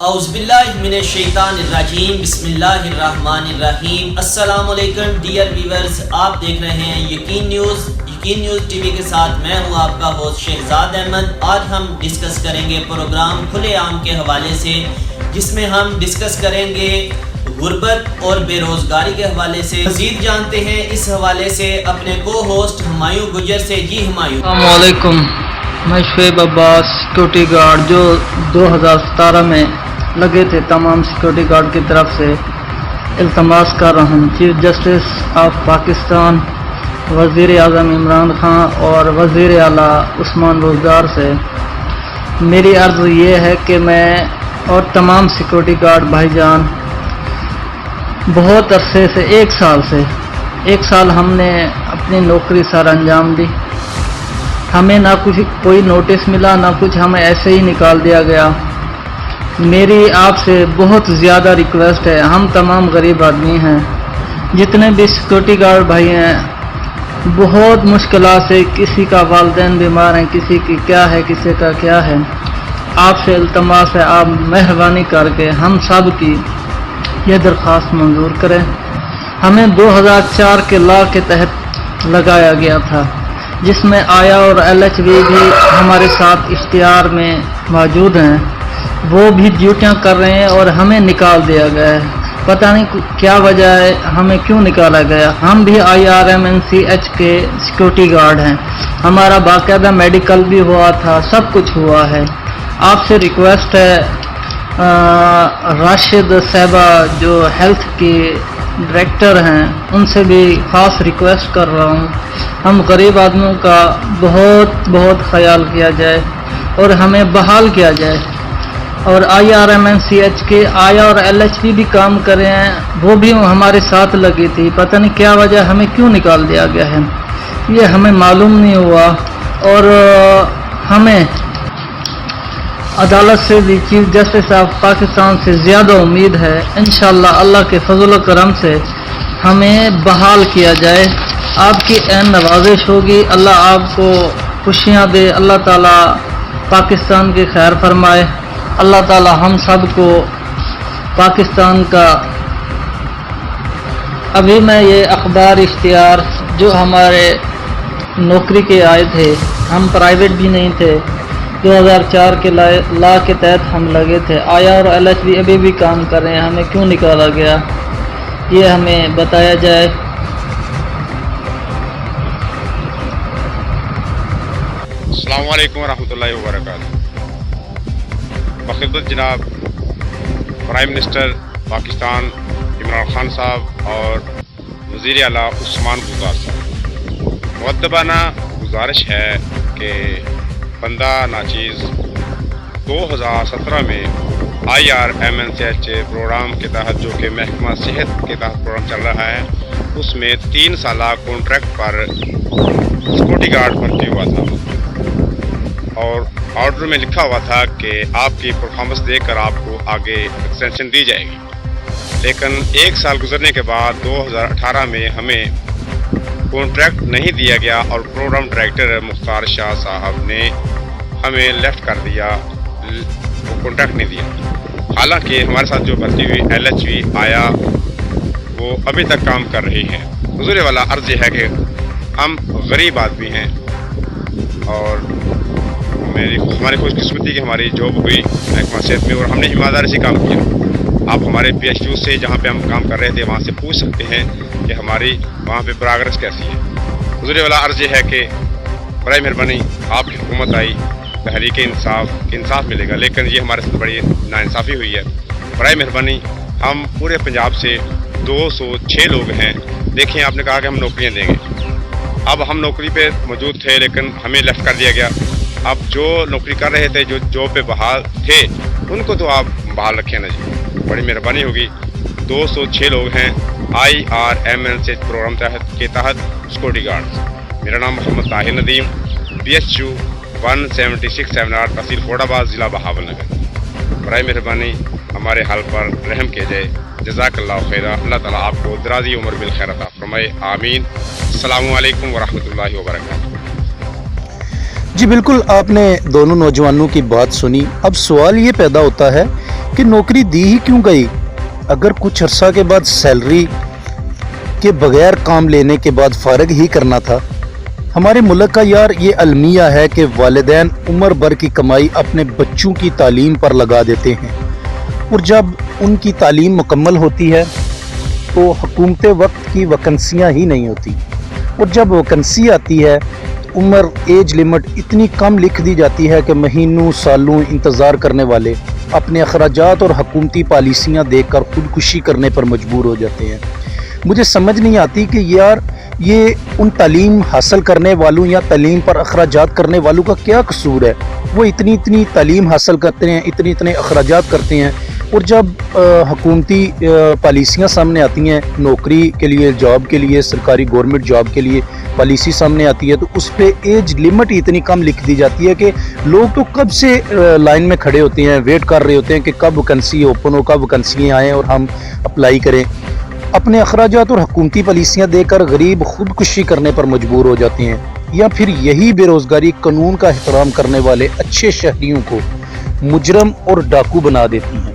औज़ुबिल्लाहिमिनश्शैतानिर्रजीम बिस्मिल्लाहिर्रहमानिर्रहीम। अस्सलाम वालेकुम डियर व्यूअर्स, आप देख रहे हैं यकीन न्यूज़ टीवी के साथ मैं हूं आपका होस्ट शहजाद अहमद। आज हम डिस्कस करेंगे प्रोग्राम खुले आम के हवाले से, जिसमें हम डिस्कस करेंगे गुर्बत और बेरोज़गारी के हवाले से। मज़ीद जानते हैं इस हवाले से अपने को होस्ट हुमायूं गुजर से। जी हुमायूं। अस्सलाम वालेकुम, मैं शुएब अब्बास, सिक्योरिटी गार्ड जो 2017 में लगे थे, तमाम सिक्योरिटी गार्ड की तरफ से इल्तमास कर रहा हूँ चीफ जस्टिस ऑफ पाकिस्तान, वज़ीर आज़म इमरान खान और वज़ीर आला उस्मान रोज़गार से मेरी अर्ज़ ये है कि मैं और तमाम सिक्योरिटी गार्ड भाईजान बहुत अरसे से एक साल हमने अपनी नौकरी सर अंजाम दी। हमें ना कुछ कोई नोटिस मिला, ना कुछ, हमें ऐसे ही निकाल दिया गया। मेरी आपसे बहुत ज़्यादा रिक्वेस्ट है, हम तमाम गरीब आदमी हैं, जितने भी सिक्योरिटी गार्ड भाई हैं, बहुत मुश्किलात से, किसी का वालिदैन बीमार हैं, किसी की क्या है, किसी का क्या है। आपसे इल्तमास है, आप मेहरबानी करके हम सब की यह दरख्वास्त मंजूर करें। हमें 2004 के लॉ के तहत लगाया गया था, जिसमें आया और LHV भी हमारे साथ इश्तिहार में मौजूद हैं। वो भी ड्यूटियां कर रहे हैं और हमें निकाल दिया गया है। पता नहीं क्या वजह है, हमें क्यों निकाला गया। हम भी IRMNCH के सिक्योरिटी गार्ड हैं, हमारा बाकायदा मेडिकल भी हुआ था, सब कुछ हुआ है। आपसे रिक्वेस्ट है, राशिद साहबा जो हेल्थ की डायरेक्टर हैं, उनसे भी ख़ास रिक्वेस्ट कर रहा हूँ, हम गरीब आदमियों का बहुत ख्याल किया जाए और हमें बहाल किया जाए। और IRMNCH के आया और LHV भी काम कर रहे हैं, वो भी हमारे साथ लगी थी। पता नहीं क्या वजह, हमें क्यों निकाल दिया गया है, ये हमें मालूम नहीं हुआ। और हमें अदालत से भी, चीफ जस्टिस ऑफ पाकिस्तान से ज़्यादा उम्मीद है। इंशाअल्लाह अल्लाह के फजल व करम से हमें बहाल किया जाए। आपकी ऐन नवाजिश होगी, अल्लाह आपको खुशियाँ दे, अल्लाह ताला पाकिस्तान की खैर फरमाए, अल्लाह ताला हम सब को पाकिस्तान का। अभी मैं ये अखबार इश्तिहार जो हमारे नौकरी के आए थे, हम प्राइवेट भी नहीं थे, 2004 के लॉ के तहत हम लगे थे। आया और LHV अभी भी काम कर रहे हैं, हमें क्यों निकाला गया, ये हमें बताया जाए। अस्सलाम वालेकुम रहमतुल्लाहि व बरकातहू। बखिदमत जनाब प्राइम मिनिस्टर पाकिस्तान इमरान खान साहब और वज़ीर आला उस्मान रोज़गार साहब, मुअद्दबाना गुजारिश है कि बंदा नाचीज़ 2017 में IRMNCH प्रोग्राम के तहत, जो कि महकमा सेहत के तहत प्रोग्राम चल रहा है, उसमें 3 साल कॉन्ट्रैक्ट पर सिक्योरिटी गार्ड भर्ती हुआ था और ऑर्डर में लिखा हुआ था कि आपकी परफॉर्मेंस देखकर आपको आगे एक्सटेंशन दी जाएगी। लेकिन 1 साल गुजरने के बाद 2018 में हमें कॉन्ट्रैक्ट नहीं दिया गया और प्रोग्राम डायरेक्टर मुख्तार शाह साहब ने हमें लेफ्ट कर दिया, वो कॉन्ट्रैक्ट नहीं दिया। हालांकि हमारे साथ जो भर्ती हुई LHV आया, वो अभी तक काम कर रही है। हुजूर वाला अर्ज़ है कि हम गरीब आदमी हैं और हमारी खुशकिस्मती की हमारी जॉब हुई महकमा सेहत में और हमने ईमानदारी से काम किया। आप हमारे PSU से, जहाँ पे हम काम कर रहे थे, वहाँ से पूछ सकते हैं कि हमारी वहाँ पे प्रोग्रेस कैसी है। हुजूर वाला अर्ज़ है कि बड़ी मेहरबानी, आपकी हुकूमत आई, तहरीक इंसाफ मिलेगा, लेकिन ये हमारे साथ बड़ी नाइंसाफ़ी हुई है। बड़ी मेहरबानी, हम पूरे पंजाब से 206 लोग हैं। देखिए, आपने कहा कि हम नौकरियाँ देंगे, अब हम नौकरी पे मौजूद थे लेकिन हमें लेफ्ट कर दिया गया। अब जो नौकरी कर रहे थे, जो जॉब पे बहाल थे, उनको तो आप बहाल रखें ना जी, बड़ी मेहरबानी होगी। 206 लोग हैं IRMNCH प्रोग्राम के तहत सिक्योरिटी गार्ड। मेरा नाम मोहम्मद ताहिर नदीम, PSU 17678, तहसील फोर्डाबाद, ज़िला बहावलनगर। बड़ी मेहरबानी हमारे हाल पर रहम किया जाए। जज़ाकल्लाहु खैरा। अल्लाह ताला आपको दराज़ी उम्र बिल खैर अता फरमाए, आमीन। अस्सलामु अलैकुम व रहमतुल्लाहि व बरकातहू। जी बिल्कुल, आपने दोनों नौजवानों की बात सुनी। अब सवाल ये पैदा होता है کہ نوکری دی ہی کیوں گئی اگر کچھ عرصہ کے بعد سیلری کے بغیر کام لینے کے بعد فارغ ہی کرنا تھا۔ ہمارے ملک کا یار یہ المیہ ہے کہ والدین عمر بھر کی کمائی اپنے بچوں کی تعلیم پر لگا دیتے ہیں، اور جب ان کی تعلیم مکمل ہوتی ہے تو حکومت وقت کی ویکنسیاں ہی نہیں ہوتی، اور جب ویکنسی آتی ہے عمر ایج لمٹ اتنی کم لکھ دی جاتی ہے کہ مہینوں سالوں انتظار کرنے والے اپنے اخراجات اور حکومتی پالیسیاں دیکھ کر خودکشی کرنے پر مجبور ہو جاتے ہیں۔ مجھے سمجھ نہیں آتی کہ یار یہ ان تعلیم حاصل کرنے والوں یا تعلیم پر اخراجات کرنے والوں کا کیا قصور ہے؟ وہ اتنی تعلیم حاصل کرتے ہیں، اتنے اخراجات کرتے ہیں، اور جب حکومتی پالیسیاں سامنے آتی ہیں نوکری کے لیے، جاب کے لیے، سرکاری گورنمنٹ جاب کے لیے پالیسی سامنے آتی ہے تو اس پہ ایج لمٹ اتنی کم لکھ دی جاتی ہے کہ لوگ تو کب سے لائن میں کھڑے ہوتے ہیں، ویٹ کر رہے ہوتے ہیں کہ کب ویکنسی اوپن ہو، کب ویکنسیاں آئیں اور ہم اپلائی کریں۔ اپنے اخراجات اور حکومتی پالیسیاں دے کر غریب خودکشی کرنے پر مجبور ہو جاتے ہیں، یا پھر یہی بے روزگاری قانون کا احترام کرنے والے اچھے شہریوں کو مجرم اور ڈاکو بنا دیتی ہیں،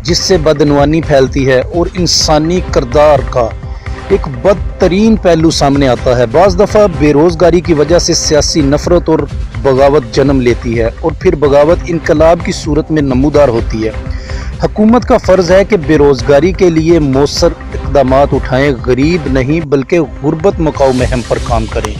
جس سے بدعنوانی پھیلتی ہے اور انسانی کردار کا ایک بدترین پہلو سامنے آتا ہے۔ بعض دفعہ بے روزگاری کی وجہ سے سیاسی نفرت اور بغاوت جنم لیتی ہے، اور پھر بغاوت انقلاب کی صورت میں نمودار ہوتی ہے۔ حکومت کا فرض ہے کہ بے روزگاری کے لیے مؤثر اقدامات اٹھائیں، غریب نہیں بلکہ غربت مکاؤ مہم پر کام کریں۔